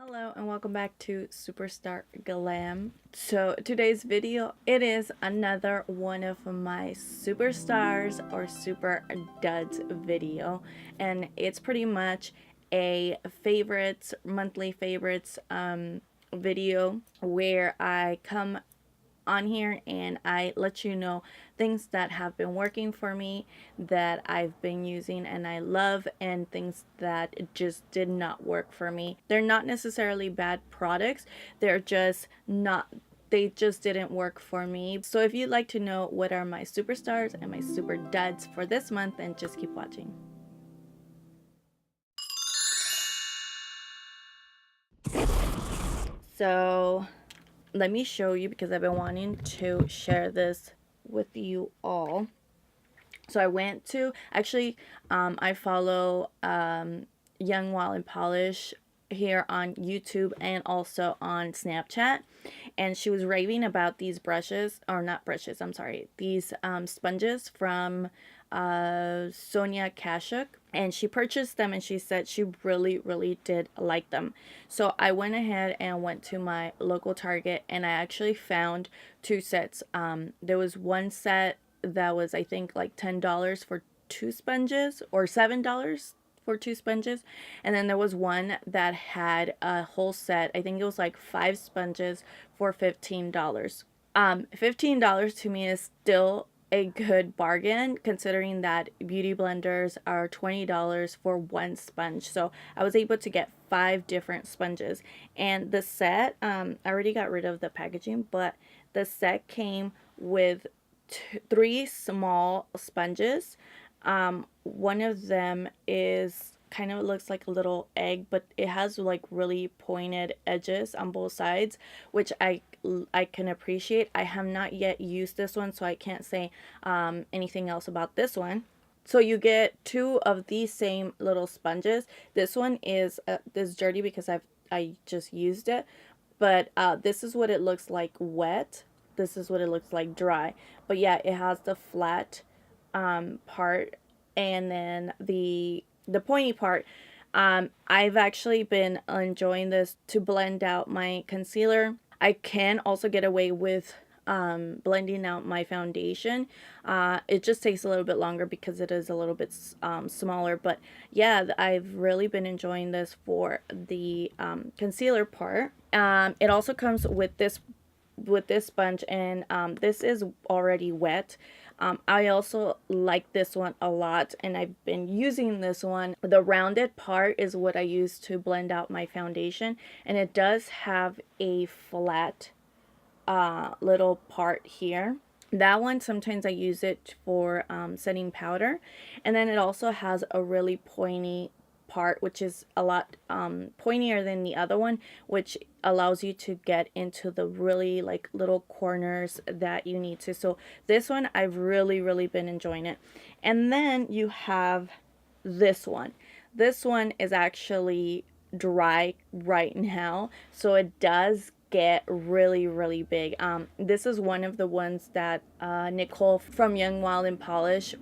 Hello and welcome back to Superstarglam. So today's video, it is another one of my superstars or Superduds video, and it's pretty much a favorites, monthly favorites video where I come on here and I let you know things that have been working for me, that I've been using and I love, and things that just did not work for me. They're not necessarily bad products, they're just not, they just didn't work for me. So if you'd like to know what are my superstars and my super duds for this month, then just keep watching. So let me show you, because I've been wanting to share this with you all. So I went to, actually, I follow Young Wild and Polish here on YouTube and also on Snapchat, and she was raving about these brushes, or not brushes, I'm sorry, these sponges from Sonia Kashuk, and she purchased them and she said she really did like them. So I went ahead and went to my local Target and I actually found two sets. There was one set that was, I think, like $10 for two sponges, or $7 for two sponges, and then there was one that had a whole set. I think it was like 5 sponges for $15. $15 to me is still a good bargain, considering that beauty blenders are $20 for one sponge. So I was able to get 5 different sponges, and the set, I already got rid of the packaging, but the set came with 3 small sponges. One of them is kind of looks like a little egg, but it has like really pointed edges on both sides, which I can appreciate. I have not yet used this one, so I can't say anything else about this one. So you get 2 of these same little sponges. This one is this dirty because I just used it, but this is what it looks like wet. This is what it looks like dry. But yeah, it has the flat part, and then the pointy part. I've actually been enjoying this to blend out my concealer. I can also get away with blending out my foundation. It just takes a little bit longer because it is a little bit smaller, but yeah, I've really been enjoying this for the concealer part. It also comes with this sponge, and this is already wet. I also like this one a lot, and I've been using this one. The rounded part is what I use to blend out my foundation, and it does have a flat little part here. That one, sometimes I use it for setting powder, and then it also has a really pointy part, which is a lot pointier than the other one, which allows you to get into the really like little corners that you need to. So this one, I've really been enjoying it. And then you have this one. This one is actually dry right now, so it does get really big. This is one of the ones that Nicole from Young Wild and Polish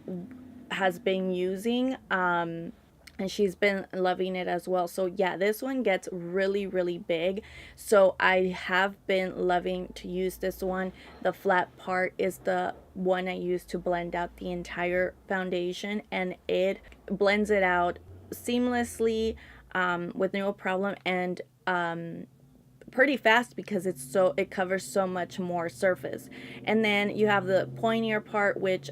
has been using, and she's been loving it as well. So yeah, this one gets really big, so I have been loving to use this one. The flat part is the one I use to blend out the entire foundation, and it blends it out seamlessly with no problem, and pretty fast because it covers so much more surface. And then you have the pointier part, which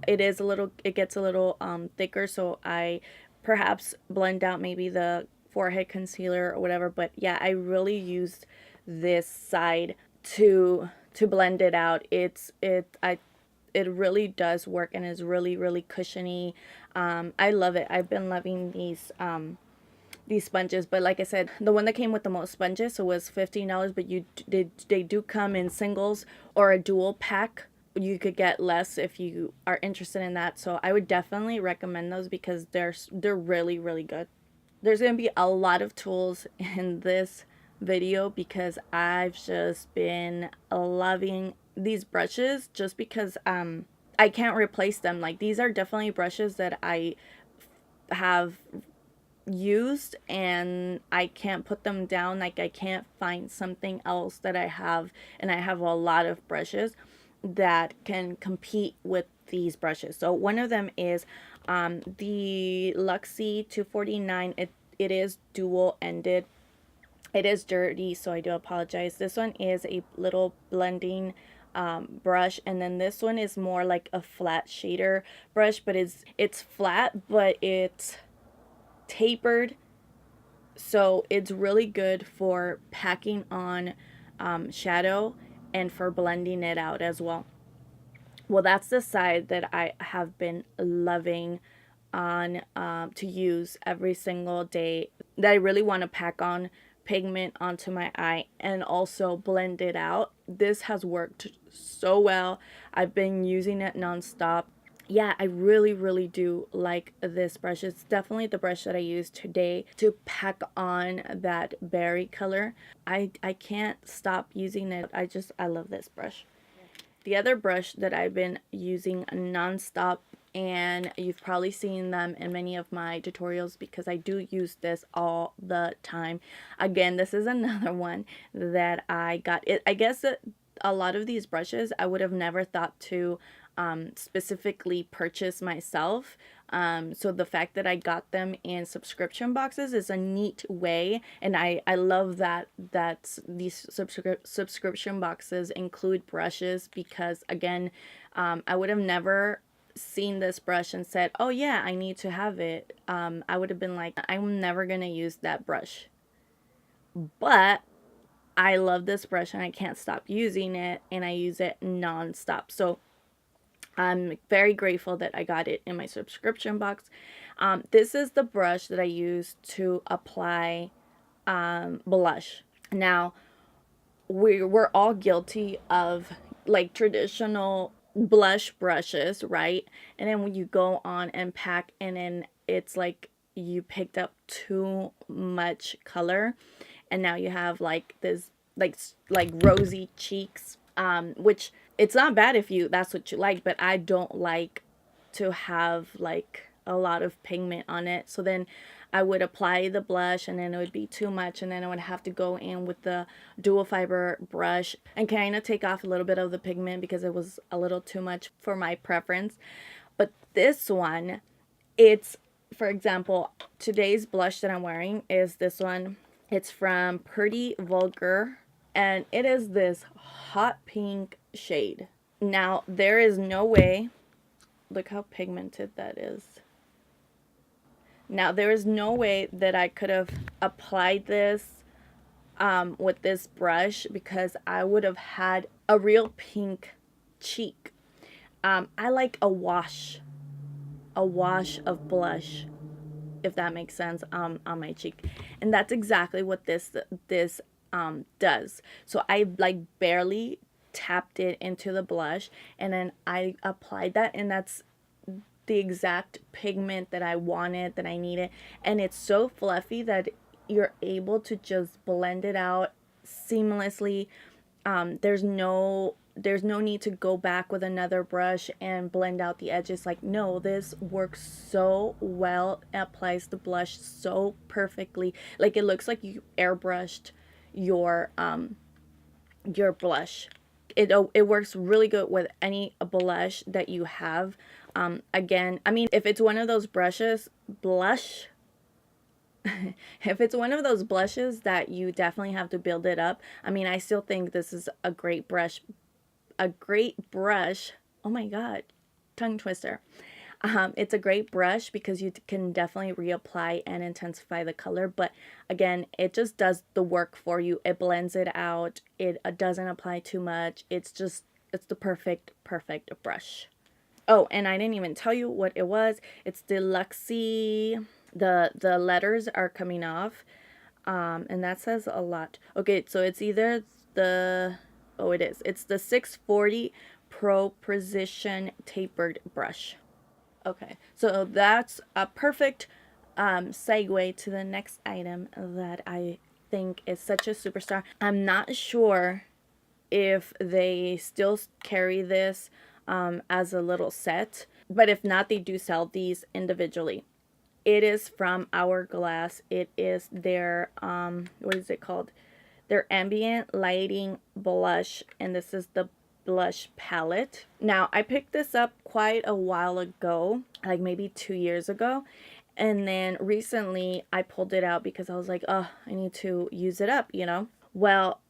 it gets a little thicker, so I perhaps blend out maybe the forehead concealer or whatever. But yeah, I really used this side to blend it out. It really does work and is really cushiony. I love it. I've been loving these sponges, but like I said, the one that came with the most sponges, so was $15, but they do come in singles or a dual pack. You could get less if you are interested in that, so I would definitely recommend those because they're really good. There's gonna be a lot of tools in this video because I've just been loving these brushes, just because I can't replace them. Like, these are definitely brushes that I have used and I can't put them down. Like I can't find something else that I have, and I have a lot of brushes that can compete with these brushes. So one of them is the Luxie 249. It is dual ended. It is dirty, so I do apologize. This one is a little blending brush, and then this one is more like a flat shader brush, but it's flat, but it's tapered, so it's really good for packing on shadow and for blending it out as well. Well, that's the side that I have been loving on to use every single day, that I really want to pack on pigment onto my eye and also blend it out. This has worked so well. I've been using it nonstop. Yeah, I really do like this brush. It's definitely the brush that I use today to pack on that berry color. I can't stop using it. I love this brush. The other brush that I've been using nonstop, and you've probably seen them in many of my tutorials because I do use this all the time. Again, this is another one that I got. I guess that a lot of these brushes I would have never thought to specifically purchase myself. So the fact that I got them in subscription boxes is a neat way, and I love that these subscription boxes include brushes, because again, I would have never seen this brush and said, oh yeah, I need to have it. I would have been like, I'm never gonna use that brush, but I love this brush and I can't stop using it, and I use it non-stop. So I'm very grateful that I got it in my subscription box. This is the brush that I use to apply blush. Now, we're all guilty of like traditional blush brushes, right? And then when you go on and pack, and then it's like you picked up too much color, and now you have like this like rosy cheeks, which it's not bad if you that's what you like, but I don't like to have like a lot of pigment on it. So then I would apply the blush and then it would be too much, and then I would have to go in with the dual fiber brush and kind of take off a little bit of the pigment because it was a little too much for my preference. But this one, it's, for example, today's blush that I'm wearing is this one. It's from Pretty Vulgar, and it is this hot pink shade. Now, there is no way, look how pigmented that is. Now, there is no way that I could have applied this with this brush, because I would have had a real pink cheek. I like a wash of blush, if that makes sense, on my cheek, and that's exactly what this does. So I like barely tapped it into the blush, and then I applied that, and that's the exact pigment that I wanted, that I needed, and it's so fluffy that you're able to just blend it out seamlessly. There's no need to go back with another brush and blend out the edges. Like, no, this works so well. It applies the blush so perfectly. Like, it looks like you airbrushed your blush. It works really good with any blush that you have. Again, I mean, if it's one of those blush if it's one of those blushes that you definitely have to build it up, I mean, I still think this is a great brush. Oh my god, tongue twister. It's a great brush because you can definitely reapply and intensify the color, but again, it just does the work for you. It blends it out. It doesn't apply too much. It's the perfect brush. Oh, and I didn't even tell you what it was. It's the Luxie. The letters are coming off, and that says a lot. Okay, so it's either it's the 640 Pro Precision Tapered Brush. Okay, so that's a perfect segue to the next item that I think is such a superstar. I'm not sure if they still carry this as a little set, but if not, they do sell these individually. It is from Hourglass. It is their, what is it called? Their ambient lighting blush, and this is the blush palette. Now, I picked this up quite a while ago, like maybe 2 years ago, and then recently I pulled it out because I was like, oh, I need to use it up, you know? Well,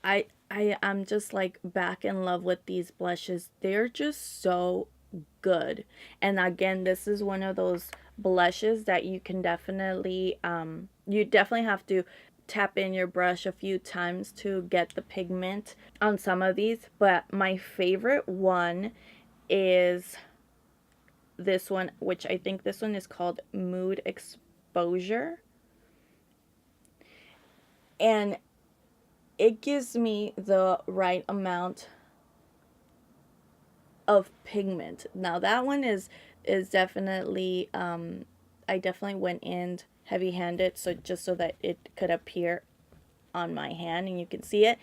I'm just like back in love with these blushes. They're just so good. And again, this is one of those blushes that you can definitely you definitely have to tap in your brush a few times to get the pigment on some of these, but my favorite one is this one, which I think this one is called Mood Exposure. And it gives me the right amount of pigment. Now that one is definitely I definitely went in heavy-handed, so just so that it could appear on my hand and you can see it.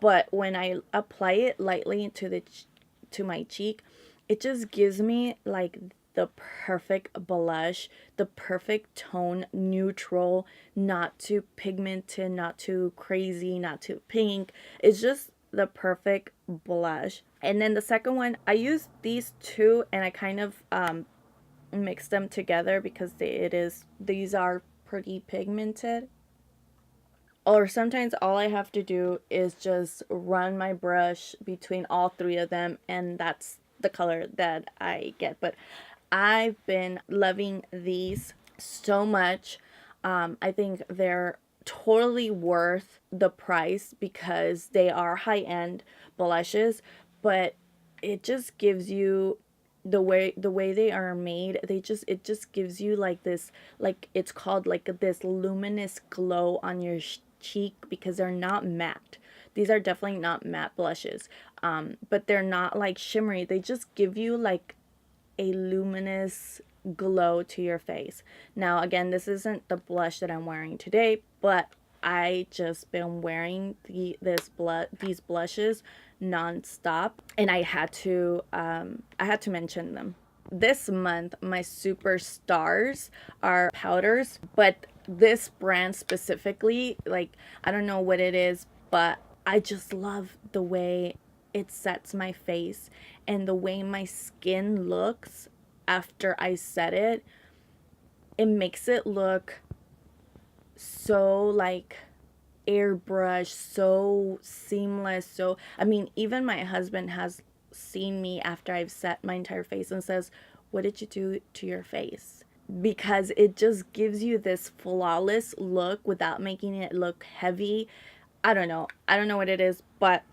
But when I apply it lightly to my cheek, it just gives me like the perfect blush, the perfect tone, neutral, not too pigmented, not too crazy, not too pink. It's just the perfect blush. And then the second one, I used these two and I kind of mixed them together because these are pretty pigmented. Or sometimes all I have to do is just run my brush between all three of them, and that's the color that I get. But I've been loving these so much. I think they're totally worth the price because they are high-end blushes, but it just gives you the way they are made, it just gives you like this, like it's called like this luminous glow on your cheek because they're not matte. These are definitely not matte blushes, but they're not like shimmery. They just give you like a luminous glow to your face. Now again, this isn't the blush that I'm wearing today, but I just been wearing these blushes nonstop, and I had to mention them. This month, my super stars are powders, but this brand specifically, like I don't know what it is, but I just love the way it sets my face and the way my skin looks after I set it. It makes it look so like airbrush, so seamless. So I mean, even my husband has seen me after I've set my entire face and says, what did you do to your face? Because it just gives you this flawless look without making it look heavy. I don't know what it is, but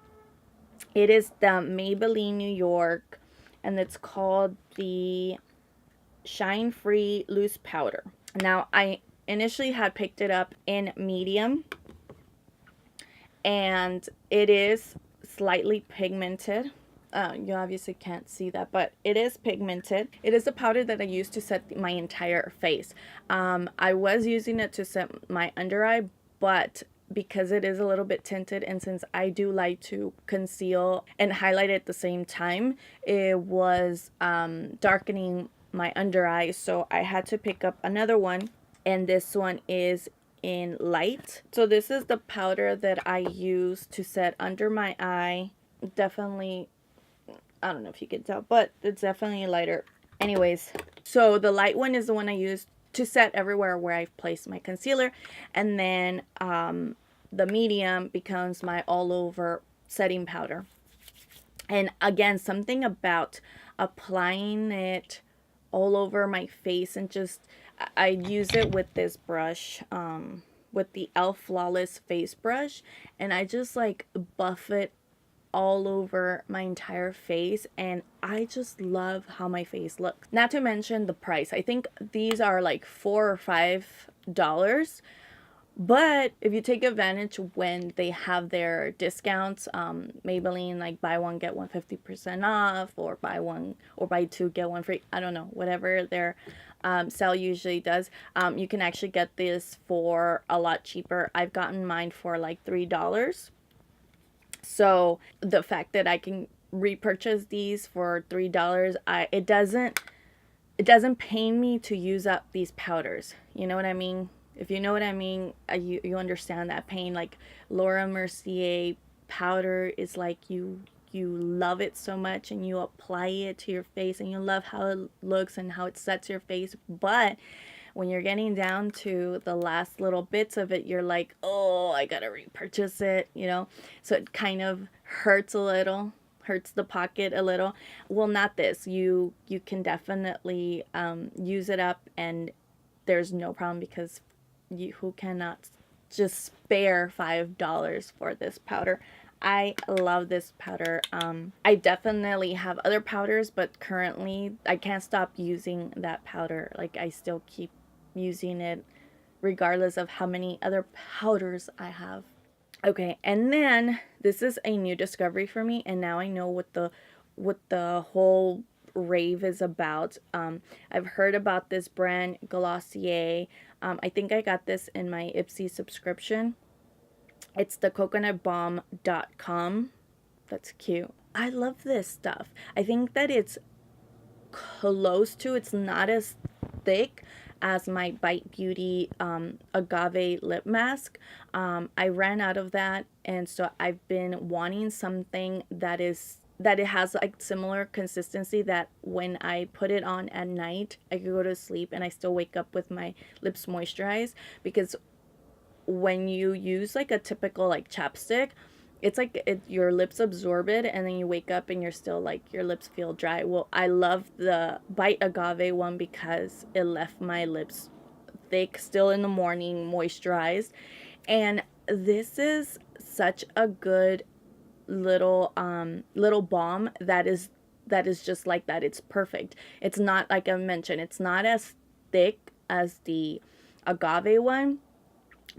it is the Maybelline New York, and it's called the Shine Free Loose Powder. Now I initially had picked it up in medium, and it is slightly pigmented. You obviously can't see that, but it is pigmented. It is a powder that I use to set my entire face. I was using it to set my under eye, but because it is a little bit tinted, and since I do like to conceal and highlight at the same time, it was darkening my under eye, so I had to pick up another one, and this one is in light. So this is the powder that I use to set under my eye. Definitely, I don't know if you can tell, but it's definitely lighter. Anyways, so the light one is the one I use to set everywhere where I've placed my concealer, and then the medium becomes my all over setting powder. And again, something about applying it all over my face, and just I use it with this brush, with the e.l.f. Flawless face brush, and I just like buff it all over my entire face, and I just love how my face looks. Not to mention the price. I think these are like $4 or $5. But if you take advantage when they have their discounts, Maybelline, like buy one get one 50% off, or buy one or buy two get one free, I don't know, whatever their sale usually does, you can actually get this for a lot cheaper. I've gotten mine for like $3. So the fact that I can repurchase these for $3, it doesn't it doesn't pain me to use up these powders. You know what I mean? If you know what I mean, you understand that pain. Like Laura Mercier powder is like you love it so much and you apply it to your face and you love how it looks and how it sets your face, but when you're getting down to the last little bits of it, you're like, oh, I gotta repurchase it, you know? So it kind of hurts a little, hurts the pocket a little. Well, not this. You can definitely use it up, and there's no problem because you who cannot just spare $5 for this powder. I love this powder. I definitely have other powders, but currently I can't stop using that powder. Like I still keep using it regardless of how many other powders I have. Okay, and then this is a new discovery for me, and now I know what the whole rave is about. I've heard about this brand Glossier. I think I got this in my Ipsy subscription. It's the coconutbalm.com. That's cute. I love this stuff. I think that it's close to, it's not as thick as my Bite Beauty agave lip mask. I ran out of that, and so I've been wanting something that it has like similar consistency, that when I put it on at night I could go to sleep and I still wake up with my lips moisturized. Because when you use like a typical like chapstick, it's like your lips absorb it and then you wake up and you're still like your lips feel dry. Well, I love the Bite Agave one because it left my lips thick still in the morning, moisturized. And this is such a good little balm that is just like that. It's perfect. It's not, like I mentioned, it's not as thick as the agave one,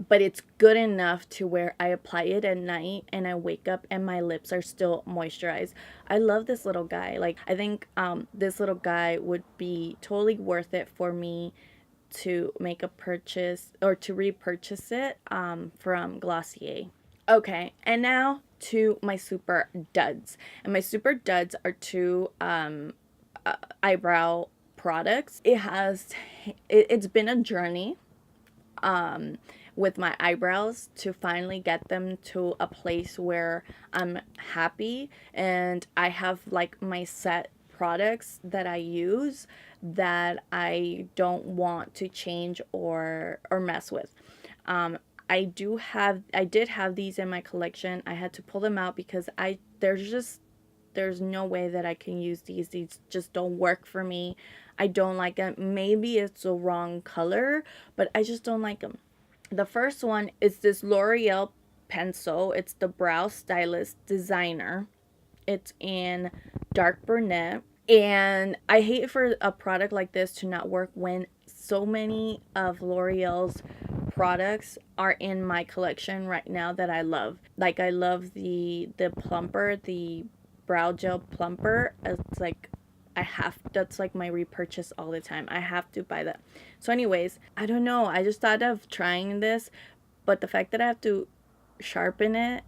but it's good enough to where I apply it at night and I wake up and my lips are still moisturized. I love this little guy. Like I think this little guy would be totally worth it for me to make a purchase or to repurchase it from Glossier. Okay, and now to my Super Duds. And my Super Duds are two eyebrow products. It's been a journey with my eyebrows to finally get them to a place where I'm happy and I have like my set products that I use that I don't want to change or mess with. I did have these in my collection. I had to pull them out because there's no way that I can use these. These just don't work for me. I don't like them. Maybe it's the wrong color, but I just don't like them. The first one is this L'Oreal pencil. It's the Brow Stylist Designer. It's in dark brunette. And I hate for a product like this to not work when so many of L'Oreal's products are in my collection right now that I love. Like I love the plumper, the brow gel plumper. It's like that's like my repurchase all the time. I have to buy that. So anyways, I don't know. I just thought of trying this, but the fact that I have to sharpen it,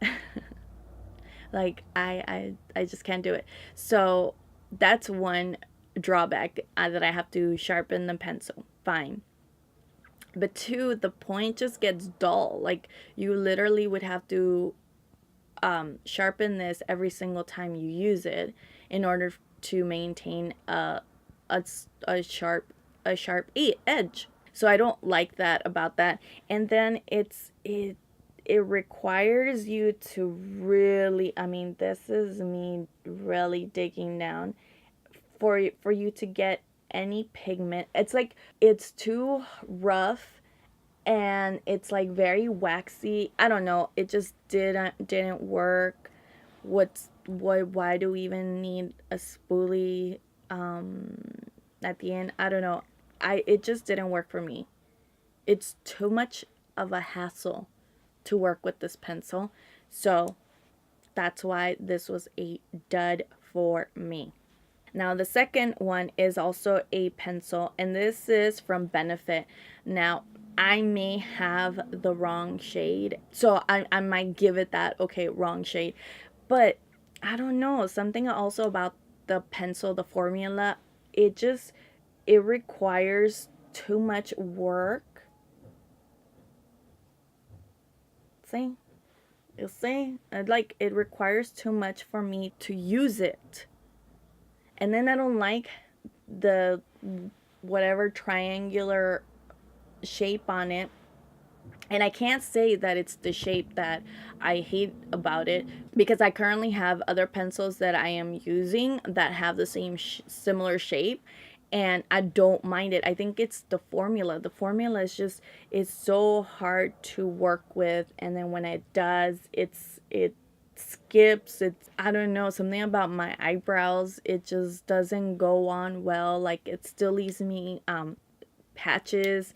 like I just can't do it. So that's one drawback, that I have to sharpen the pencil. Fine. But two, the point just gets dull. Like you literally would have to sharpen this every single time you use it in order to maintain a, a sharp edge. So I don't like that about that. And then it requires you to really, I mean, this is me really digging down for you to get any pigment. It's like it's too rough and it's like very waxy. I don't know. It just didn't work. Why do we even need a spoolie at the end? I don't know. It just didn't work for me. It's too much of a hassle to work with this pencil. So that's why this was a dud for me. Now the second one is also a pencil, and this is from Benefit. Now I may have the wrong shade, so I might give it that, okay, wrong shade. But I don't know, something also about the pencil, the formula, it just it requires too much work. See? You see? Like, it requires too much for me to use it. And then I don't like the whatever triangular shape on it. And I can't say that it's the shape that I hate about it, because I currently have other pencils that I am using that have the same similar shape, and I don't mind it. I think it's the formula. The formula is just, it's so hard to work with, and then when it does, it skips. It's, I don't know, something about my eyebrows, it just doesn't go on well. Like, it still leaves me patches.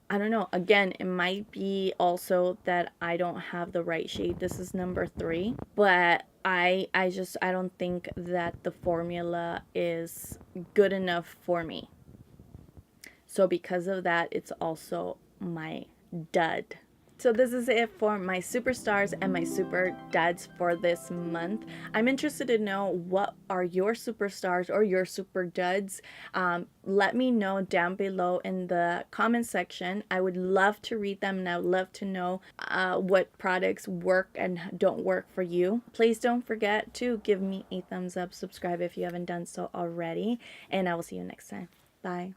I don't know. Again, it might be also that I don't have the right shade. This is number 3, but I just, I don't think that the formula is good enough for me. So because of that, it's also my dud. So this is it for my superstars and my super duds for this month. I'm interested to know, what are your superstars or your super duds? Let me know down below in the comment section. I would love to read them, and I would love to know what products work and don't work for you. Please don't forget to give me a thumbs up, subscribe if you haven't done so already, and I will see you next time. Bye.